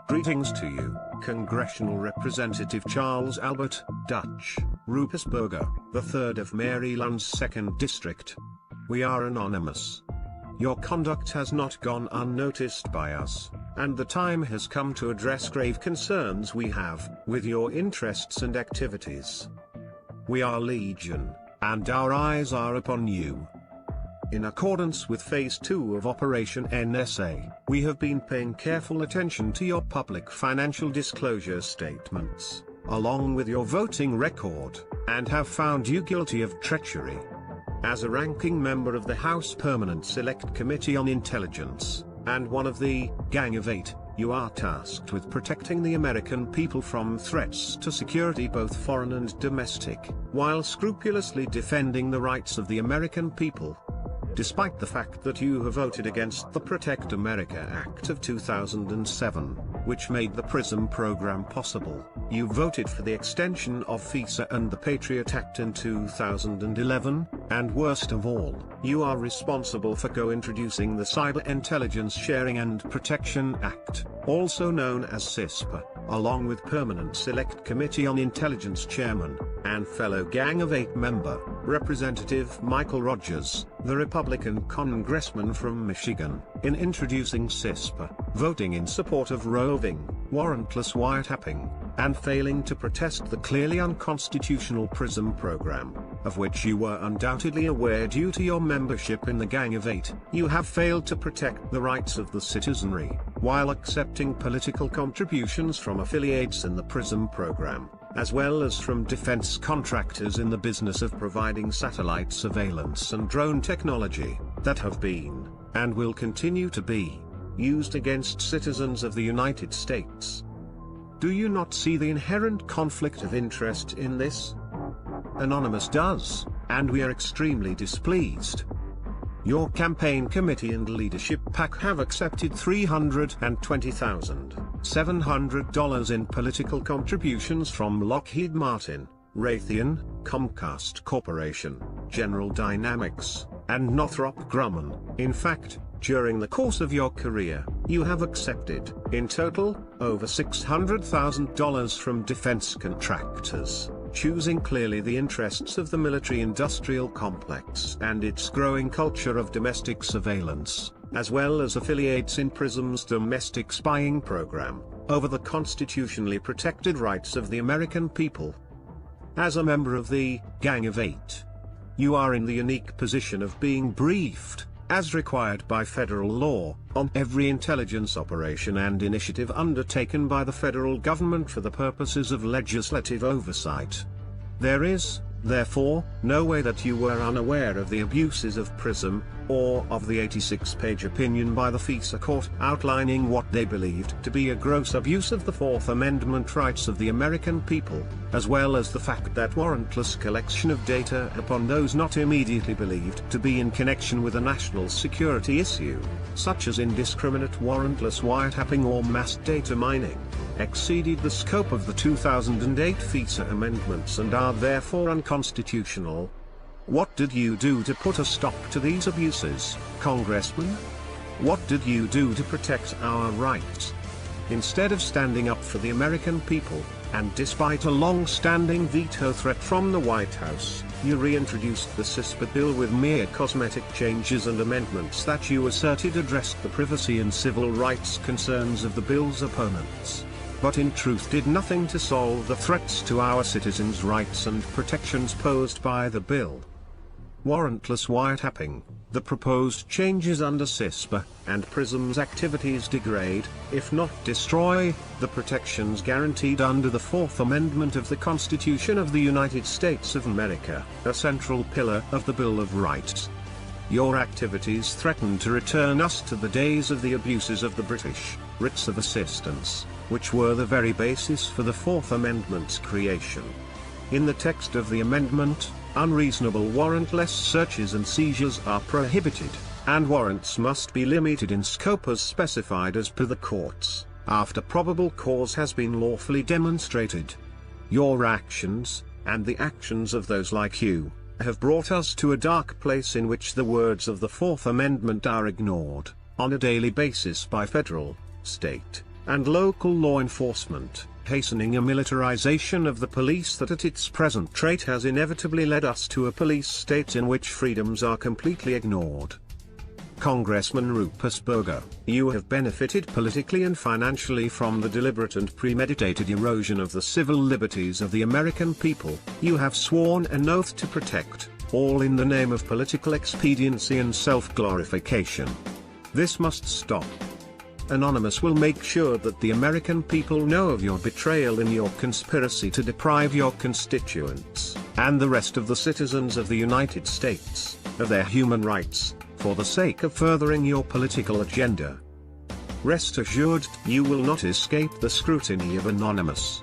Greetings to you, Congressional Representative Charles Albert, Dutch, Ruppersberger, the 3rd of Maryland's 2nd District. We are anonymous. Your conduct has not gone unnoticed by us, and the time has come to address grave concerns we have with your interests and activities. We are Legion, and our eyes are upon you. In accordance with Phase 2 of Operation NSA, we have been paying careful attention to your public financial disclosure statements, along with your voting record, and have found you guilty of treachery. As a ranking member of the House Permanent Select Committee on Intelligence, and one of the Gang of Eight, you are tasked with protecting the American people from threats to security both foreign and domestic, while scrupulously defending the rights of the American people. Despite the fact that you have voted against the Protect America Act of 2007, which made the PRISM program possible, you voted for the extension of FISA and the Patriot Act in 2011, and worst of all, you are responsible for co-introducing the Cyber Intelligence Sharing and Protection Act, also known as CISPA, along with Permanent Select Committee on Intelligence Chairman, and fellow Gang of Eight member, Representative Michael Rogers, the Republican congressman from Michigan, in introducing CISPA, voting in support of roving, warrantless wiretapping, and failing to protest the clearly unconstitutional PRISM program, of which you were undoubtedly aware due to your membership in the Gang of Eight. You have failed to protect the rights of the citizenry, while accepting political contributions from affiliates in the PRISM program, as well as from defense contractors in the business of providing satellite surveillance and drone technology, that have been, and will continue to be, used against citizens of the United States. Do you not see the inherent conflict of interest in this? Anonymous does, and we are extremely displeased. Your campaign committee and leadership pack have accepted $320,700 in political contributions from Lockheed Martin, Raytheon, Comcast Corporation, General Dynamics, and Northrop Grumman. In fact, during the course of your career, you have accepted, in total, over $600,000 from defense contractors, choosing clearly the interests of the military-industrial complex and its growing culture of domestic surveillance, as well as affiliates in PRISM's domestic spying program, over the constitutionally protected rights of the American people. As a member of the Gang of Eight, you are in the unique position of being briefed, as required by federal law, on every intelligence operation and initiative undertaken by the federal government for the purposes of legislative oversight. There is, therefore, no way that you were unaware of the abuses of PRISM, or of the 86-page opinion by the FISA court outlining what they believed to be a gross abuse of the Fourth Amendment rights of the American people, as well as the fact that warrantless collection of data upon those not immediately believed to be in connection with a national security issue, such as indiscriminate warrantless wiretapping or mass data mining, exceeded the scope of the 2008 FISA amendments and are therefore unconstitutional. What did you do to put a stop to these abuses, Congressman? What did you do to protect our rights? Instead of standing up for the American people, and despite a long-standing veto threat from the White House, you reintroduced the CISPA bill with mere cosmetic changes and amendments that you asserted addressed the privacy and civil rights concerns of the bill's opponents, but in truth did nothing to solve the threats to our citizens' rights and protections posed by the bill. Warrantless wiretapping, the proposed changes under CISPA, and PRISM's activities degrade, if not destroy, the protections guaranteed under the Fourth Amendment of the Constitution of the United States of America, a central pillar of the Bill of Rights. Your activities threaten to return us to the days of the abuses of the British, writs of assistance, which were the very basis for the Fourth Amendment's creation. In the text of the amendment, unreasonable warrantless searches and seizures are prohibited, and warrants must be limited in scope as specified as per the courts, after probable cause has been lawfully demonstrated. Your actions, and the actions of those like you, have brought us to a dark place in which the words of the Fourth Amendment are ignored, on a daily basis by federal, state, and local law enforcement, hastening a militarization of the police that at its present rate has inevitably led us to a police state in which freedoms are completely ignored. Congressman Rupert Berger, you have benefited politically and financially from the deliberate and premeditated erosion of the civil liberties of the American people. You have sworn an oath to protect, all in the name of political expediency and self-glorification. This must stop. Anonymous will make sure that the American people know of your betrayal in your conspiracy to deprive your constituents, and the rest of the citizens of the United States, of their human rights, for the sake of furthering your political agenda. Rest assured, you will not escape the scrutiny of Anonymous.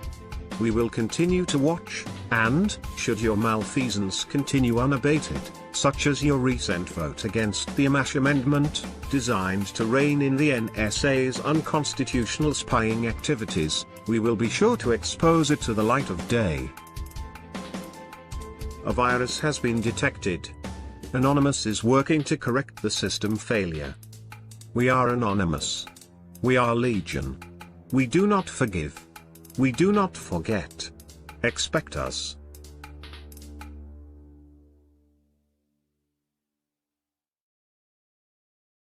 We will continue to watch, and, should your malfeasance continue unabated, such as your recent vote against the Amash Amendment, designed to rein in the NSA's unconstitutional spying activities, we will be sure to expose it to the light of day. A virus has been detected. Anonymous is working to correct the system failure. We are Anonymous. We are Legion. We do not forgive. We do not forget. Expect us.